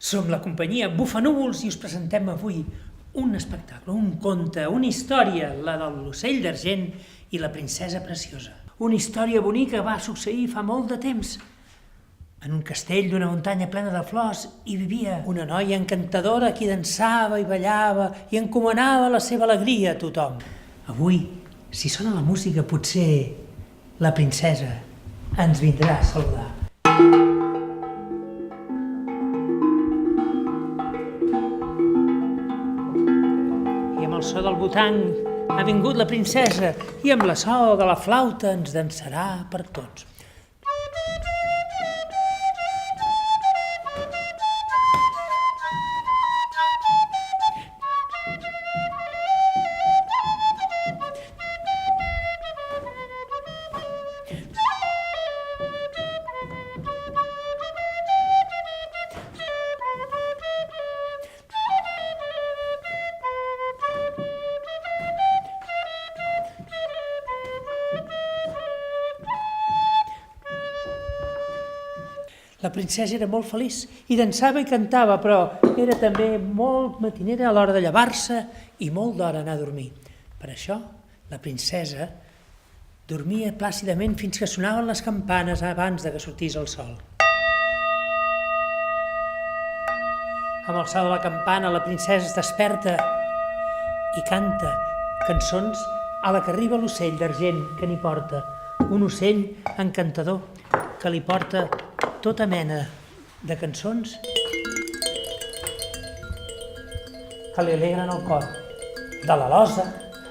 Som la companyia Bufanúvols i us presentem avui un espectacle, un conte, una història, la de l'ocell d'argent i la princesa preciosa. Una història bonica va succeir fa molt de temps. En un castell d'una muntanya plena de flors hi vivia una noia encantadora que dansava i ballava i encomanava la seva alegria a tothom. Avui, si sona la música, potser la princesa ens vindrà a saludar. I amb el so del butang ha vingut la princesa i amb la so de la flauta ens dansarà per tots. La princesa era molt feliç i dansava i cantava, però era també molt matinera a l'hora de llevar-se i molt d'hora anar a dormir. Per això, la princesa dormia plàcidament fins que sonaven les campanes abans de que sortís el sol. Amb el so de la campana, la princesa es desperta i canta cançons a la que arriba l'ocell d'argent que n'hi porta. Un ocell encantador que li porta tota mena de cançons que li alegren el cor. De l'alosa,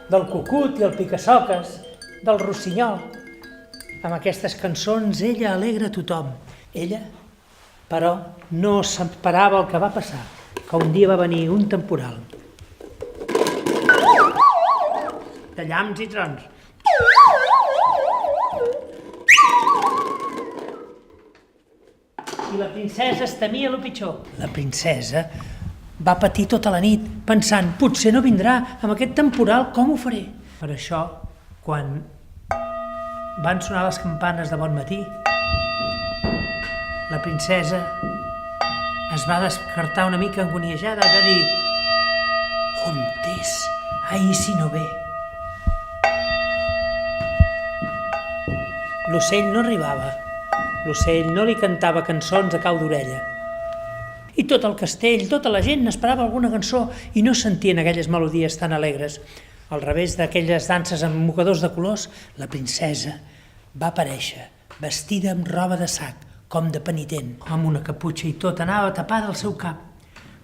del cucut i el picasoques, del rossinyol. Amb aquestes cançons ella alegra tothom. Ella, però, no s'esperava el que va passar, que un dia va venir un temporal de llamps i trons. I la princesa es temia el pitjor. La princesa va patir tota la nit pensant, potser no vindrà amb aquest temporal, com ho faré? Per això, quan van sonar les campanes de bon matí, la princesa es va despertar una mica angoniejada i va dir, on és? Ai, si no ve. L'ocell no arribava. L'ocell no li cantava cançons a cau d'orella. I tot el castell, tota la gent n'esperava alguna cançó i no sentien aquelles melodies tan alegres. Al revés d'aquelles danses amb mocadors de colors, la princesa va aparèixer vestida amb roba de sac, com de penitent, amb una caputxa i tot anava tapada al seu cap.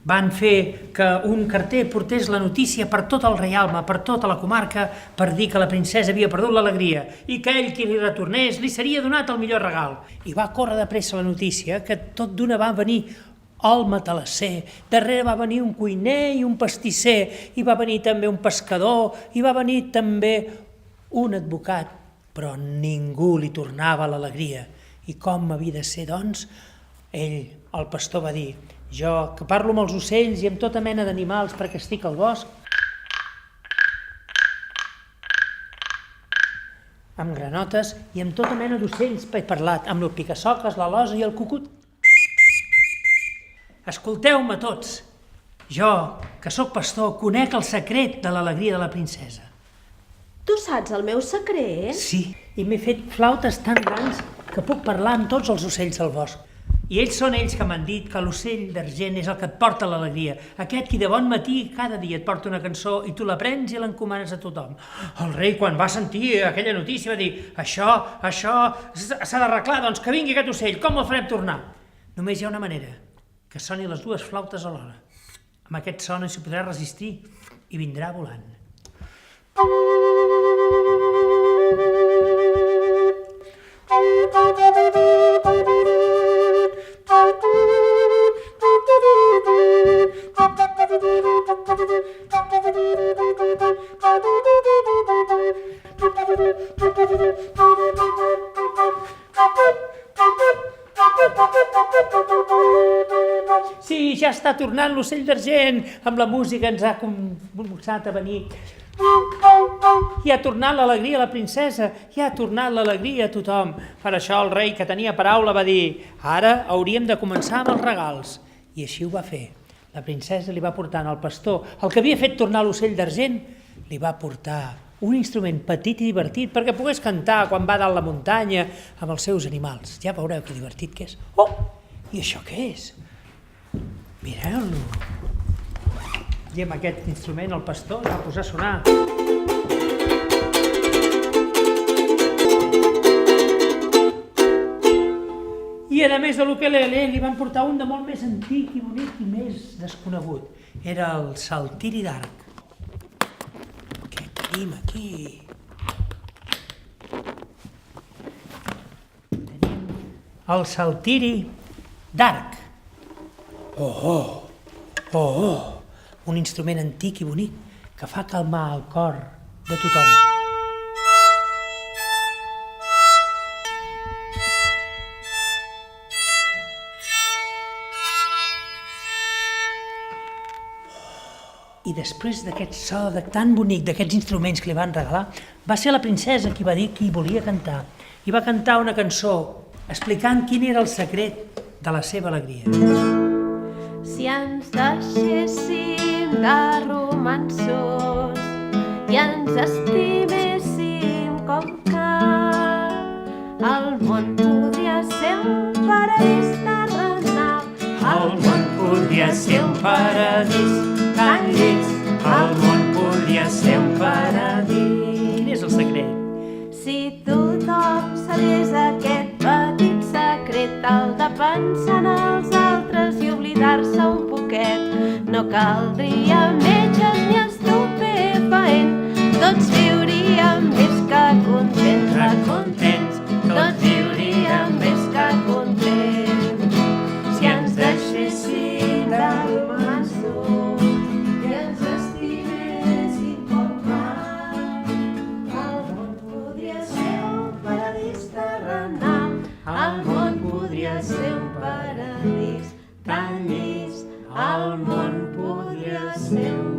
Van fer que un carter portés la notícia per tot el reialme, per tota la comarca, per dir que la princesa havia perdut l'alegria i que ell, qui li retornés, li seria donat el millor regal. I va córrer de pressa la notícia que tot d'una va venir el matalasser, darrere va venir un cuiner i un pastisser, i va venir també un pescador, i va venir també un advocat, però ningú li tornava l'alegria. I com havia de ser, doncs, ell, el pastor, va dir, jo, que parlo amb els ocells i amb tota mena d'animals perquè estic al bosc, amb granotes i amb tota mena d'ocells he parlat, amb el picasoques, l'alosa i el cucut. Escolteu-me tots, jo, que sóc pastor, conec el secret de l'alegria de la princesa. Tu saps el meu secret? Sí, i m'he fet flautes tan grans que puc parlar amb tots els ocells del bosc. I ells són ells que m'han dit que l'ocell d'argent és el que et porta l'alegria. Aquest qui de bon matí cada dia et porta una cançó i tu la prens i l'encomanes a tothom. El rei, quan va sentir aquella notícia, va dir això s'ha d'arreglar, doncs que vingui aquest ocell, com el farem tornar? Només hi ha una manera, que soni les dues flautes alhora. Amb aquest so no s'hi podrà resistir i vindrà volant. Sí, ja està tornant l'ocell d'argent, amb la música ens ha començat a venir. I ha tornat l'alegria a la princesa, i ha tornat l'alegria a tothom. Per això el rei, que tenia paraula, va dir: ara hauríem de començar amb els regals. I així ho va fer. La princesa li va portar al pastor, el que havia fet tornar l'ocell d'argent, li va portar un instrument petit i divertit perquè pogués cantar quan va dalt la muntanya amb els seus animals. Ja veureu que divertit que és. Oh, i això què és? Mireu-lo. I amb aquest instrument el pastor es va posar a sonar. I a més de l'ukelele li van portar un de molt més antic i bonic i més desconegut. Era el saltiri d'arc. Què tenim aquí? Tenim el saltiri d'arc. Un instrument antic i bonic que fa calmar el cor de tothom. I després d'aquest so tan bonic d'aquests instruments que li van regalar, va ser la princesa qui va dir que hi volia cantar. I va cantar una cançó explicant quin era el secret de la seva alegria. Si ens deixéssim de romanços i ens estiméssim com cal, el món podria ser un paradís terrenal. El món podria ser un paradís tan lleig, el món podria ser un paradís. Quin és el secret? Si tothom sabés aquest petit secret, el de pensar en els altres i oblidar-se un poquet, no caldria metges ni estupefaent, tots viuríem més que contents, tots viuríem més que contents. Si ens deixéssim de romanços i ens estiméssim com cal, el món podria ser un paradís terrenal. El món podria ser un paradís tan llis, el món podria ser un